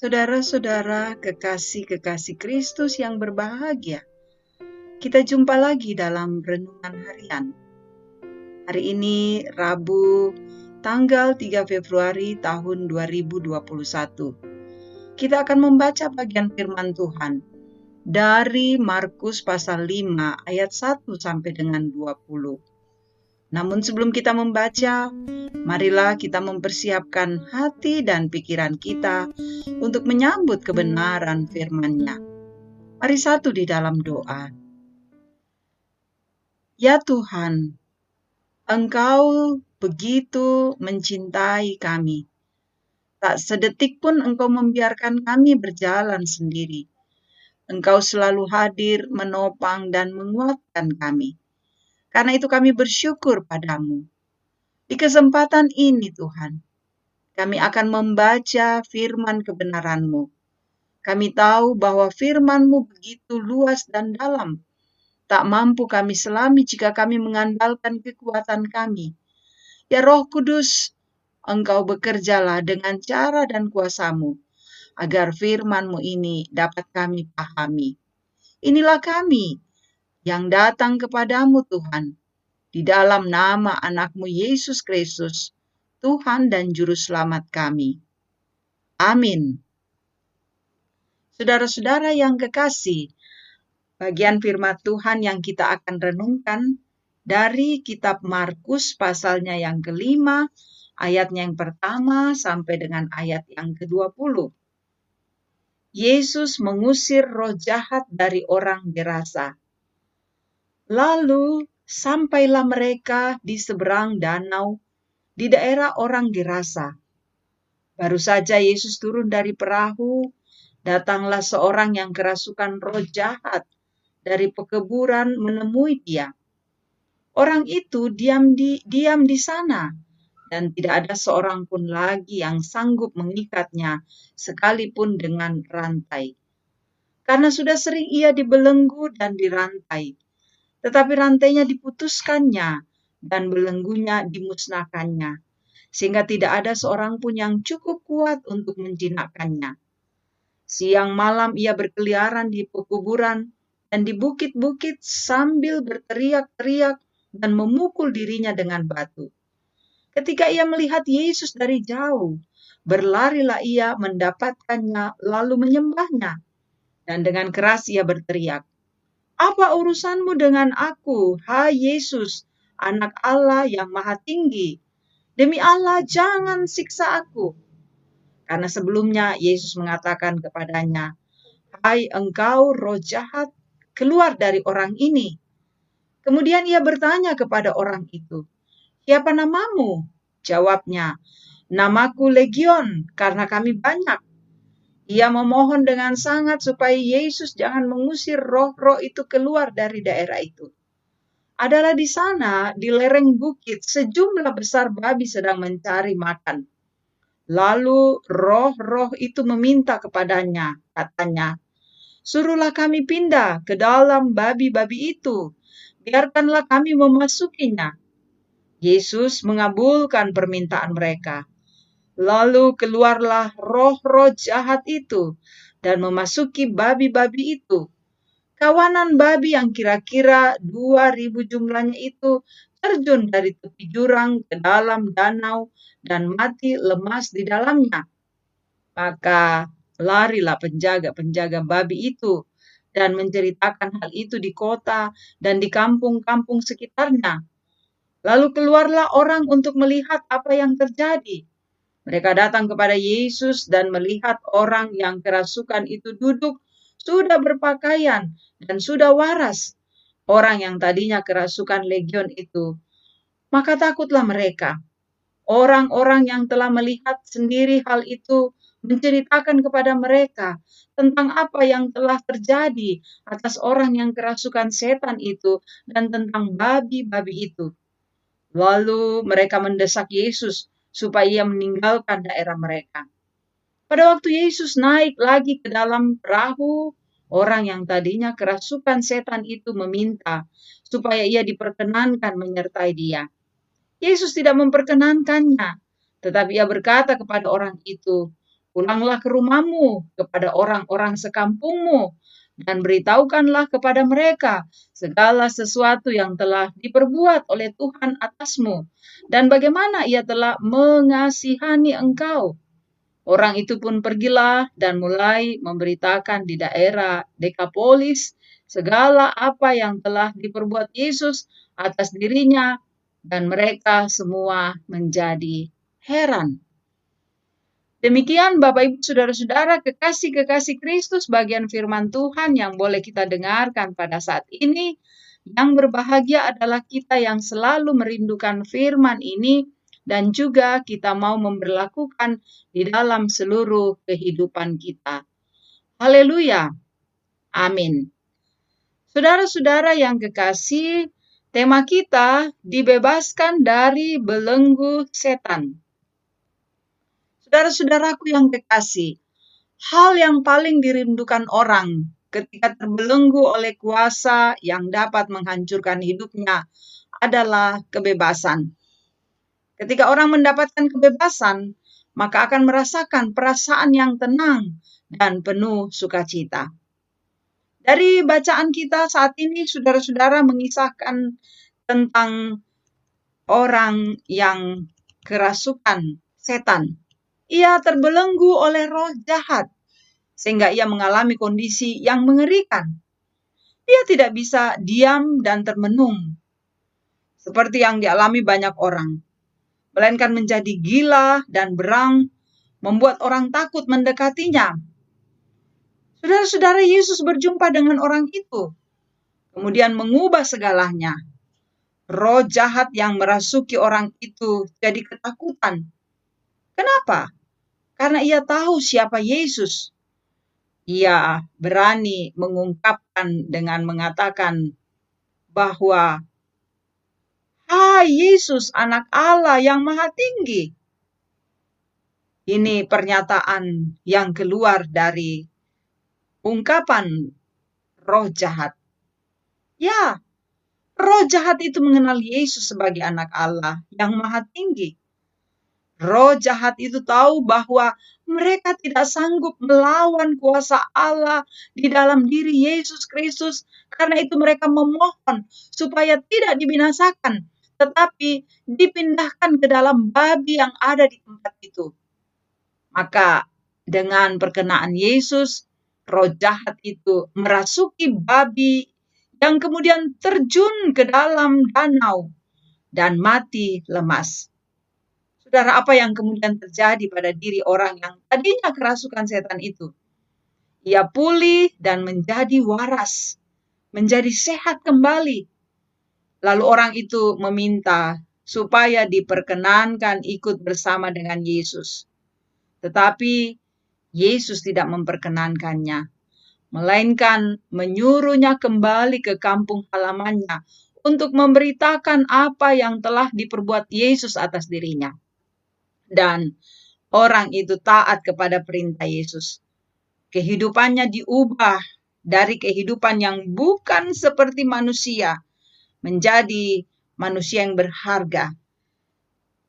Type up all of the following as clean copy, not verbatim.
Saudara-saudara kekasih-kekasih Kristus yang berbahagia, kita jumpa lagi dalam renungan harian. Hari ini Rabu, tanggal 3 Februari tahun 2021. Kita akan membaca bagian firman Tuhan dari Markus pasal 5 ayat 1 sampai dengan 20. Namun sebelum kita membaca, marilah kita mempersiapkan hati dan pikiran kita untuk menyambut kebenaran firman-Nya. Mari satu di dalam doa. Ya Tuhan, Engkau begitu mencintai kami. Tak sedetik pun Engkau membiarkan kami berjalan sendiri. Engkau selalu hadir, menopang dan menguatkan kami. Karena itu kami bersyukur padamu. Di kesempatan ini Tuhan, kami akan membaca firman kebenaran-Mu. Kami tahu bahwa firman-Mu begitu luas dan dalam. Tak mampu kami selami jika kami mengandalkan kekuatan kami. Ya Roh Kudus, Engkau bekerjalah dengan cara dan kuasa-Mu, agar firman-Mu ini dapat kami pahami. Inilah kami yang datang kepadamu Tuhan, di dalam nama anak-Mu Yesus Kristus, Tuhan dan Juru Selamat kami. Amin. Saudara-saudara yang kekasih, bagian firman Tuhan yang kita akan renungkan dari kitab Markus pasalnya yang kelima, ayatnya yang pertama sampai dengan ayat yang ke-20. Yesus mengusir roh jahat dari orang Gerasa. Lalu sampailah mereka di seberang danau di daerah orang Gerasa. Baru saja Yesus turun dari perahu, datanglah seorang yang kerasukan roh jahat dari pekuburan menemui dia. Orang itu diam di sana, dan tidak ada seorang pun lagi yang sanggup mengikatnya, sekalipun dengan rantai. Karena sudah sering ia dibelenggu dan dirantai, tetapi rantainya diputuskannya dan belenggunya dimusnahkannya, sehingga tidak ada seorang pun yang cukup kuat untuk menjinakkannya. Siang malam ia berkeliaran di pekuburan dan di bukit-bukit sambil berteriak-teriak dan memukul dirinya dengan batu. Ketika ia melihat Yesus dari jauh, berlarilah ia mendapatkannya lalu menyembahnya. Dan dengan keras ia berteriak, "Apa urusanmu dengan aku, hai Yesus, Anak Allah yang Maha Tinggi? Demi Allah, jangan siksa aku." Karena sebelumnya Yesus mengatakan kepadanya, "Hai engkau roh jahat, keluar dari orang ini." Kemudian ia bertanya kepada orang itu, "Siapa namamu?" Jawabnya, "Namaku Legion, karena kami banyak." Ia memohon dengan sangat supaya Yesus jangan mengusir roh-roh itu keluar dari daerah itu. Adalah di sana, di lereng bukit, sejumlah besar babi sedang mencari makan. Lalu roh-roh itu meminta kepadanya, katanya, "Suruhlah kami pindah ke dalam babi-babi itu, biarkanlah kami memasukinya." Yesus mengabulkan permintaan mereka. Lalu keluarlah roh-roh jahat itu dan memasuki babi-babi itu. Kawanan babi yang kira-kira 2.000 jumlahnya itu terjun dari tepi jurang ke dalam danau dan mati lemas di dalamnya. Maka larilah penjaga-penjaga babi itu dan menceritakan hal itu di kota dan di kampung-kampung sekitarnya. Lalu keluarlah orang untuk melihat apa yang terjadi. Mereka datang kepada Yesus dan melihat orang yang kerasukan itu duduk, sudah berpakaian dan sudah waras. Orang yang tadinya kerasukan legion itu. Maka takutlah mereka. Orang-orang yang telah melihat sendiri hal itu menceritakan kepada mereka tentang apa yang telah terjadi atas orang yang kerasukan setan itu dan tentang babi-babi itu. Lalu mereka mendesak Yesus supaya ia meninggalkan daerah mereka. Pada waktu Yesus naik lagi ke dalam perahu, orang yang tadinya kerasukan setan itu meminta supaya ia diperkenankan menyertai dia. Yesus tidak memperkenankannya, tetapi ia berkata kepada orang itu, Pulanglah ke rumahmu kepada orang-orang sekampungmu dan beritahukanlah kepada mereka segala sesuatu yang telah diperbuat oleh Tuhan atasmu dan bagaimana ia telah mengasihani engkau. Orang itu pun pergilah dan mulai memberitakan di daerah Dekapolis segala apa yang telah diperbuat Yesus atas dirinya, dan mereka semua menjadi heran. Demikian Bapak Ibu Saudara-saudara kekasih-kekasih Kristus, bagian firman Tuhan yang boleh kita dengarkan pada saat ini. Yang berbahagia adalah kita yang selalu merindukan firman ini dan juga kita mau memberlakukan di dalam seluruh kehidupan kita. Haleluya. Amin. Saudara-saudara yang kekasih, tema kita dibebaskan dari belenggu setan. Saudara-saudaraku yang kekasih, hal yang paling dirindukan orang ketika terbelenggu oleh kuasa yang dapat menghancurkan hidupnya adalah kebebasan. Ketika orang mendapatkan kebebasan, maka akan merasakan perasaan yang tenang dan penuh sukacita. Dari bacaan kita saat ini, saudara-saudara mengisahkan tentang orang yang kerasukan setan. Ia terbelenggu oleh roh jahat, sehingga ia mengalami kondisi yang mengerikan. Ia tidak bisa diam dan termenung, seperti yang dialami banyak orang, melainkan menjadi gila dan berang, membuat orang takut mendekatinya. Saudara-saudara, Yesus berjumpa dengan orang itu, kemudian mengubah segalanya. Roh jahat yang merasuki orang itu jadi ketakutan. Kenapa? Karena ia tahu siapa Yesus. Ia berani mengungkapkan dengan mengatakan bahwa, "Hai Yesus, anak Allah yang maha tinggi." Ini pernyataan yang keluar dari ungkapan roh jahat. Ya, roh jahat itu mengenal Yesus sebagai anak Allah yang maha tinggi. Roh jahat itu tahu bahwa mereka tidak sanggup melawan kuasa Allah di dalam diri Yesus Kristus. Karena itu mereka memohon supaya tidak dibinasakan, tetapi dipindahkan ke dalam babi yang ada di tempat itu. Maka dengan perkenaan Yesus, roh jahat itu merasuki babi yang kemudian terjun ke dalam danau dan mati lemas. Saudara, apa yang kemudian terjadi pada diri orang yang tadinya kerasukan setan itu? Ia pulih dan menjadi waras, menjadi sehat kembali. Lalu orang itu meminta supaya diperkenankan ikut bersama dengan Yesus. Tetapi Yesus tidak memperkenankannya, melainkan menyuruhnya kembali ke kampung halamannya untuk memberitakan apa yang telah diperbuat Yesus atas dirinya. Dan orang itu taat kepada perintah Yesus. Kehidupannya diubah dari kehidupan yang bukan seperti manusia menjadi manusia yang berharga.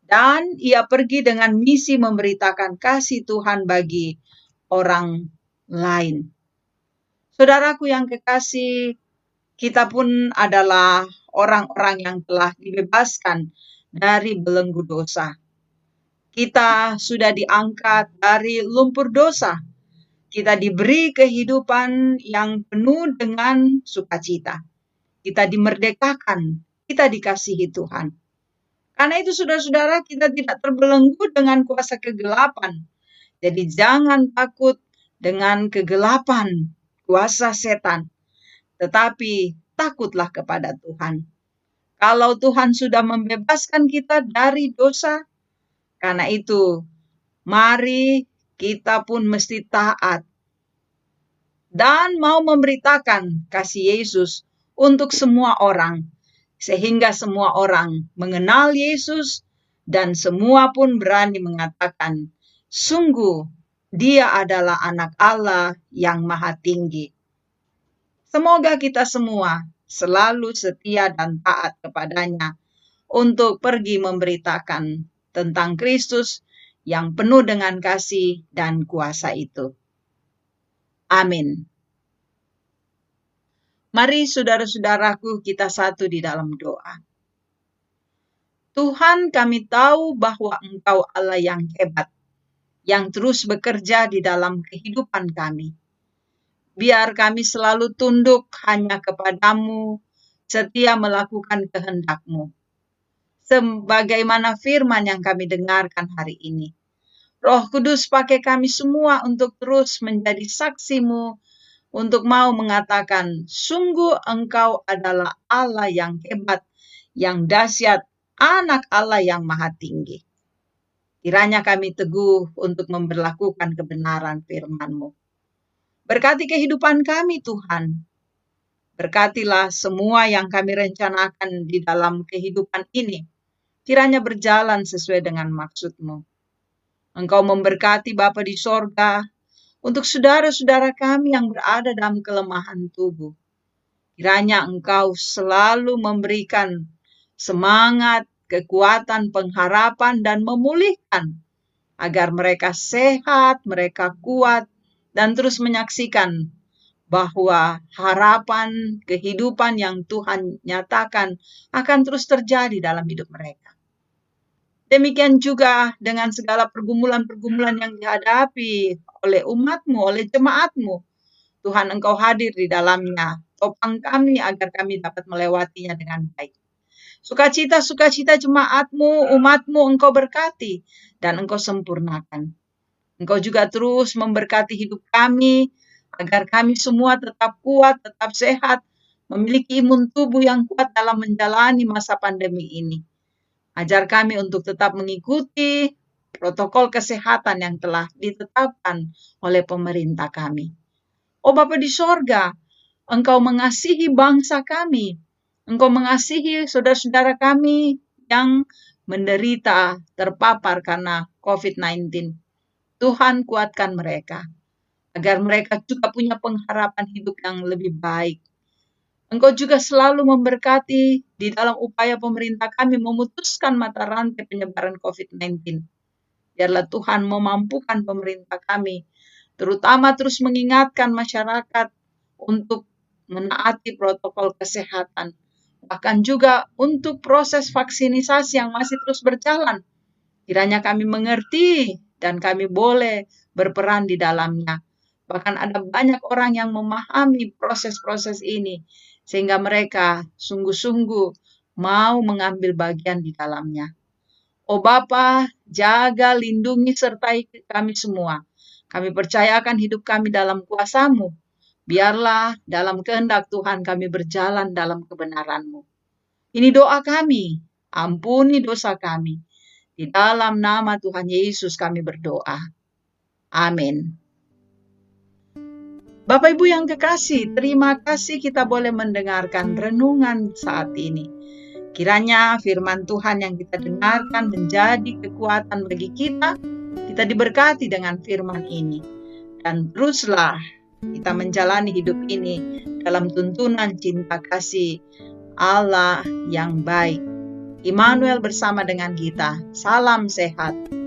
Dan ia pergi dengan misi memberitakan kasih Tuhan bagi orang lain. Saudaraku yang kekasih, kita pun adalah orang-orang yang telah dibebaskan dari belenggu dosa. Kita sudah diangkat dari lumpur dosa. Kita diberi kehidupan yang penuh dengan sukacita. Kita dimerdekakan. Kita dikasihi Tuhan. Karena itu saudara-saudara, kita tidak terbelenggu dengan kuasa kegelapan. Jadi jangan takut dengan kegelapan kuasa setan. Tetapi takutlah kepada Tuhan. Kalau Tuhan sudah membebaskan kita dari dosa, karena itu, mari kita pun mesti taat dan mau memberitakan kasih Yesus untuk semua orang, sehingga semua orang mengenal Yesus dan semua pun berani mengatakan, sungguh Dia adalah anak Allah yang maha tinggi. Semoga kita semua selalu setia dan taat kepadanya untuk pergi memberitakan tentang Kristus yang penuh dengan kasih dan kuasa itu. Amin. Mari saudara-saudaraku, kita satu di dalam doa. Tuhan, kami tahu bahwa Engkau Allah yang hebat, yang terus bekerja di dalam kehidupan kami. Biar kami selalu tunduk hanya kepadamu, setia melakukan kehendak-Mu. Sebagaimana firman yang kami dengarkan hari ini. Roh Kudus pakai kami semua untuk terus menjadi saksi-Mu, untuk mau mengatakan, sungguh Engkau adalah Allah yang hebat, yang dahsyat, Anak Allah yang maha tinggi. Kiranya kami teguh untuk memberlakukan kebenaran firman-Mu. Berkati kehidupan kami, Tuhan. Berkatilah semua yang kami rencanakan di dalam kehidupan ini. Kiranya berjalan sesuai dengan maksud-Mu. Engkau memberkati Bapa di sorga untuk saudara-saudara kami yang berada dalam kelemahan tubuh. Kiranya Engkau selalu memberikan semangat, kekuatan, pengharapan, dan memulihkan agar mereka sehat, mereka kuat, dan terus menyaksikan bahwa harapan kehidupan yang Tuhan nyatakan akan terus terjadi dalam hidup mereka. Demikian juga dengan segala pergumulan-pergumulan yang dihadapi oleh umat-Mu, oleh jemaat-Mu. Tuhan, Engkau hadir di dalamnya. Topang kami agar kami dapat melewatinya dengan baik. Sukacita-sukacita jemaat-Mu, umat-Mu Engkau berkati dan Engkau sempurnakan. Engkau juga terus memberkati hidup kami, agar kami semua tetap kuat, tetap sehat, memiliki imun tubuh yang kuat dalam menjalani masa pandemi ini. Ajar kami untuk tetap mengikuti protokol kesehatan yang telah ditetapkan oleh pemerintah kami. Oh Bapa di sorga, Engkau mengasihi bangsa kami. Engkau mengasihi saudara-saudara kami yang menderita, terpapar karena COVID-19. Tuhan, kuatkan mereka, agar mereka juga punya pengharapan hidup yang lebih baik. Engkau juga selalu memberkati di dalam upaya pemerintah kami memutuskan mata rantai penyebaran COVID-19. Biarlah Tuhan memampukan pemerintah kami, terutama terus mengingatkan masyarakat untuk menaati protokol kesehatan. Bahkan juga untuk proses vaksinisasi yang masih terus berjalan. Kiranya kami mengerti dan kami boleh berperan di dalamnya. Bahkan ada banyak orang yang memahami proses-proses ini, sehingga mereka sungguh-sungguh mau mengambil bagian di dalamnya. Oh Bapa, jaga, lindungi, sertai kami semua. Kami percayakan hidup kami dalam kuasa-Mu. Biarlah dalam kehendak Tuhan kami berjalan dalam kebenaran-Mu. Ini doa kami, ampuni dosa kami. Di dalam nama Tuhan Yesus kami berdoa. Amin. Bapak Ibu yang kekasih, terima kasih kita boleh mendengarkan renungan saat ini. Kiranya firman Tuhan yang kita dengarkan menjadi kekuatan bagi kita. Kita diberkati dengan firman ini. Dan teruslah kita menjalani hidup ini dalam tuntunan cinta kasih Allah yang baik. Immanuel bersama dengan kita. Salam sehat.